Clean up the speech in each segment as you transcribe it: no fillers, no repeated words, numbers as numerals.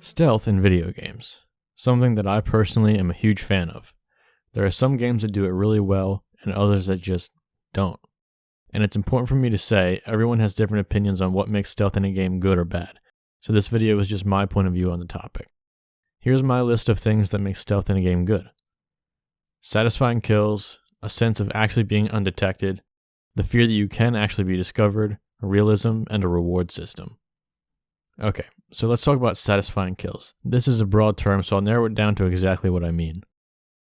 Stealth in video games, something that I personally am a huge fan of. There are some games that do it really well and others that just don't. And it's important for me to say everyone has different opinions on what makes stealth in a game good or bad, so this video is just my point of view on the topic. Here's my list of things that make stealth in a game good. Satisfying kills, a sense of actually being undetected, the fear that you can actually be discovered, realism, and a reward system. Okay, so let's talk about satisfying kills. This is a broad term, so I'll narrow it down to exactly what I mean.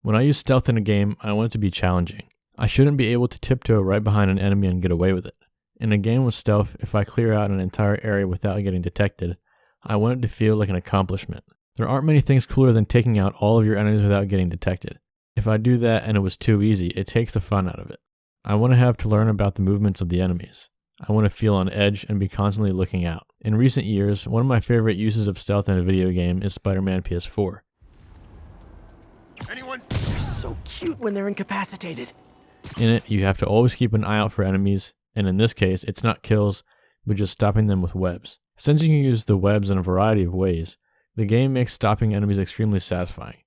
When I use stealth in a game, I want it to be challenging. I shouldn't be able to tiptoe right behind an enemy and get away with it. In a game with stealth, if I clear out an entire area without getting detected, I want it to feel like an accomplishment. There aren't many things cooler than taking out all of your enemies without getting detected. If I do that and it was too easy, it takes the fun out of it. I want to have to learn about the movements of the enemies. I want to feel on edge and be constantly looking out. In recent years, one of my favorite uses of stealth in a video game is Spider-Man PS4. They're so cute when they're incapacitated. In it, you have to always keep an eye out for enemies, and in this case, it's not kills, but just stopping them with webs. Since you can use the webs in a variety of ways, the game makes stopping enemies extremely satisfying.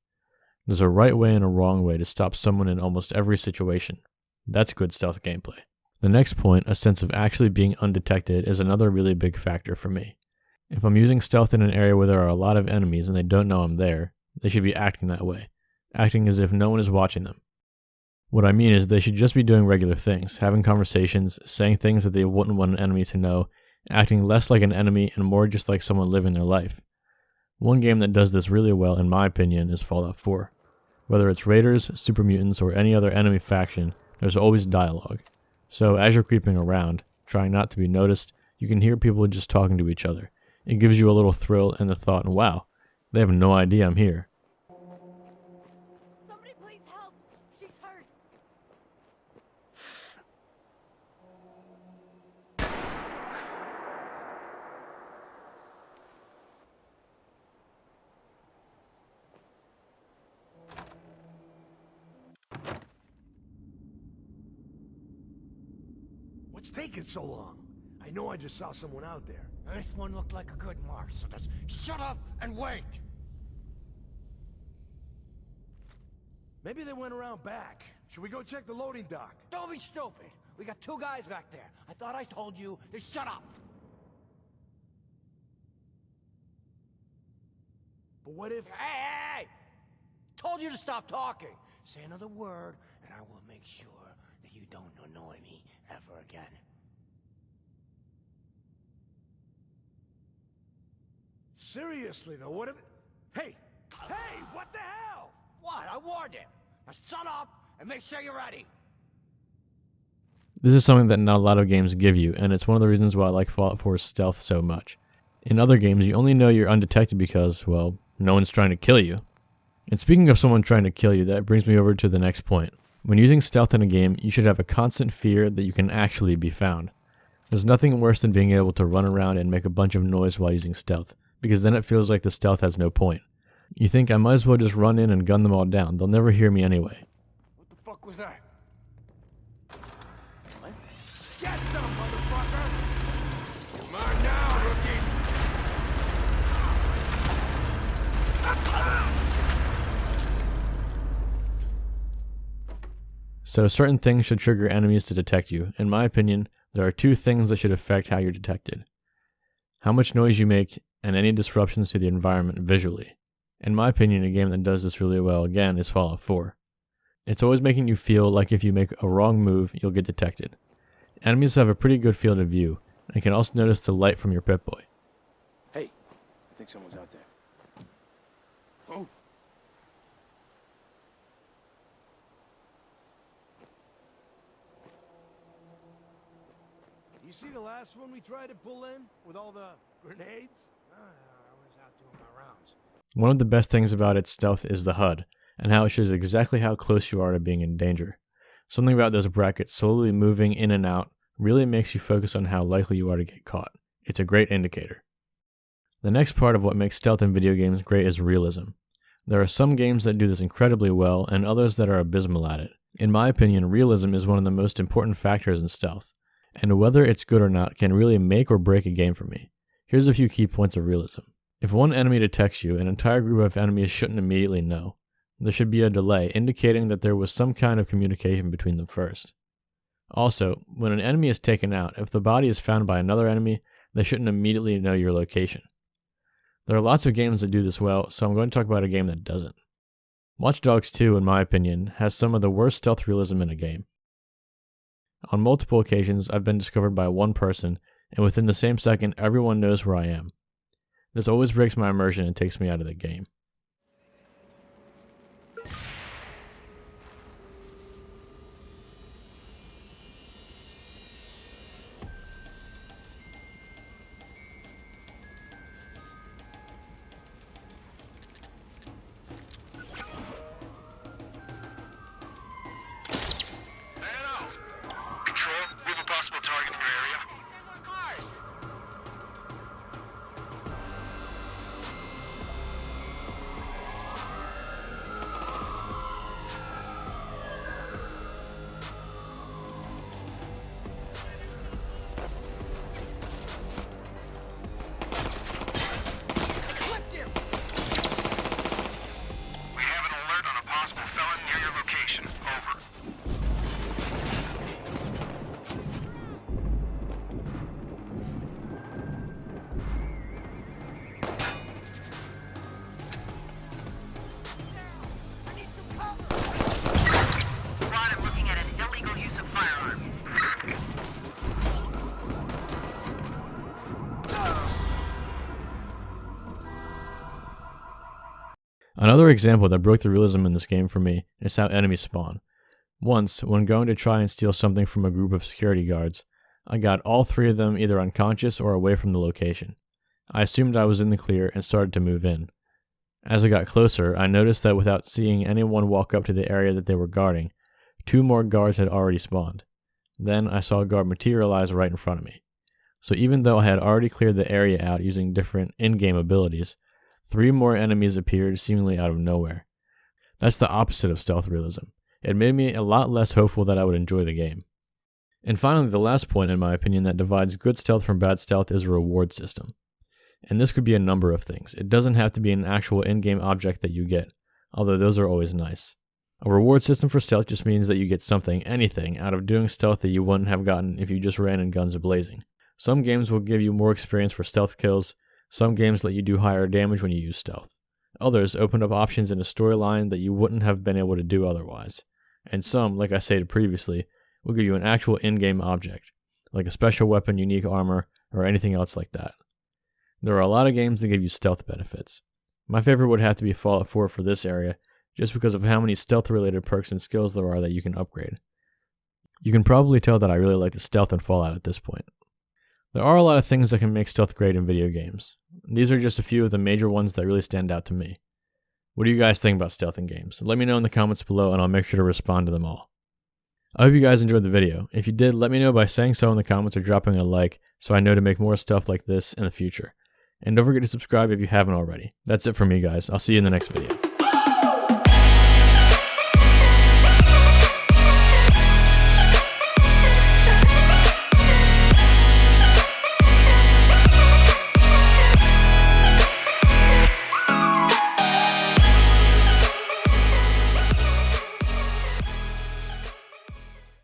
There's a right way and a wrong way to stop someone in almost every situation. That's good stealth gameplay. The next point, a sense of actually being undetected, is another really big factor for me. If I'm using stealth in an area where there are a lot of enemies and they don't know I'm there, they should be acting that way, acting as if no one is watching them. What I mean is they should just be doing regular things, having conversations, saying things that they wouldn't want an enemy to know, acting less like an enemy and more just like someone living their life. One game that does this really well, in my opinion, is Fallout 4. Whether it's raiders, super mutants, or any other enemy faction, there's always dialogue. So as you're creeping around, trying not to be noticed, you can hear people just talking to each other. It gives you a little thrill and the thought, wow, they have no idea I'm here. Somebody please help! She's hurt! What's taking so long? I know I just saw someone out there. This one looked like a good mark, so just shut up and wait! Maybe they went around back. Should we go check the loading dock? Don't be stupid! We got two guys back there. I thought I told you to shut up! But what if... Hey! Told you to stop talking! Say another word, and I will make sure that you don't annoy me ever again. Seriously though, what if... Hey! Hey! What the hell? What? I warned him! Now shut up and make sure you're ready! This is something that not a lot of games give you, and it's one of the reasons why I like Fallout 4's stealth so much. In other games, you only know you're undetected because, well, no one's trying to kill you. And speaking of someone trying to kill you, that brings me over to the next point. When using stealth in a game, you should have a constant fear that you can actually be found. There's nothing worse than being able to run around and make a bunch of noise while using stealth, because then it feels like the stealth has no point. You think I might as well just run in and gun them all down, they'll never hear me anyway. What the fuck was that? What? Get some, motherfucker! Come on now, rookie! So certain things should trigger enemies to detect you. In my opinion, there are two things that should affect how you're detected. How much noise you make, and any disruptions to the environment visually. In my opinion, a game that does this really well, again, is Fallout 4. It's always making you feel like if you make a wrong move, you'll get detected. Enemies have a pretty good field of view, and can also notice the light from your Pip-Boy. Hey, I think someone's out there. Oh. You see the last one we tried to pull in? With all the grenades? I was out doing my rounds. One of the best things about its stealth is the HUD, and how it shows exactly how close you are to being in danger. Something about those brackets slowly moving in and out really makes you focus on how likely you are to get caught. It's a great indicator. The next part of what makes stealth in video games great is realism. There are some games that do this incredibly well, and others that are abysmal at it. In my opinion, realism is one of the most important factors in stealth, and whether it's good or not can really make or break a game for me. Here's a few key points of realism. If one enemy detects you, an entire group of enemies shouldn't immediately know. There should be a delay, indicating that there was some kind of communication between them first. Also, when an enemy is taken out, if the body is found by another enemy, they shouldn't immediately know your location. There are lots of games that do this well, so I'm going to talk about a game that doesn't. Watch Dogs 2, in my opinion, has some of the worst stealth realism in a game. On multiple occasions, I've been discovered by one person, and within the same second, everyone knows where I am. This always breaks my immersion and takes me out of the game. Target in your area. We have an alert on a possible felon near your location. Over. Another example that broke the realism in this game for me is how enemies spawn. Once, when going to try and steal something from a group of security guards, I got all three of them either unconscious or away from the location. I assumed I was in the clear and started to move in. As I got closer, I noticed that without seeing anyone walk up to the area that they were guarding, 2 more guards had already spawned. Then I saw a guard materialize right in front of me. So even though I had already cleared the area out using different in-game abilities, 3 more enemies appeared seemingly out of nowhere. That's the opposite of stealth realism. It made me a lot less hopeful that I would enjoy the game. And finally, the last point in my opinion that divides good stealth from bad stealth is a reward system. And this could be a number of things. It doesn't have to be an actual in-game object that you get, although those are always nice. A reward system for stealth just means that you get something, anything, out of doing stealth that you wouldn't have gotten if you just ran in guns a-blazing. Some games will give you more experience for stealth kills. Some games let you do higher damage when you use stealth. Others open up options in a storyline that you wouldn't have been able to do otherwise. And some, like I stated previously, will give you an actual in-game object, like a special weapon, unique armor, or anything else like that. There are a lot of games that give you stealth benefits. My favorite would have to be Fallout 4 for this area, just because of how many stealth-related perks and skills there are that you can upgrade. You can probably tell that I really like the stealth in Fallout at this point. There are a lot of things that can make stealth great in video games. These are just a few of the major ones that really stand out to me. What do you guys think about stealth in games? Let me know in the comments below and I'll make sure to respond to them all. I hope you guys enjoyed the video. If you did, let me know by saying so in the comments or dropping a like so I know to make more stuff like this in the future. And don't forget to subscribe if you haven't already. That's it for me guys. I'll see you in the next video.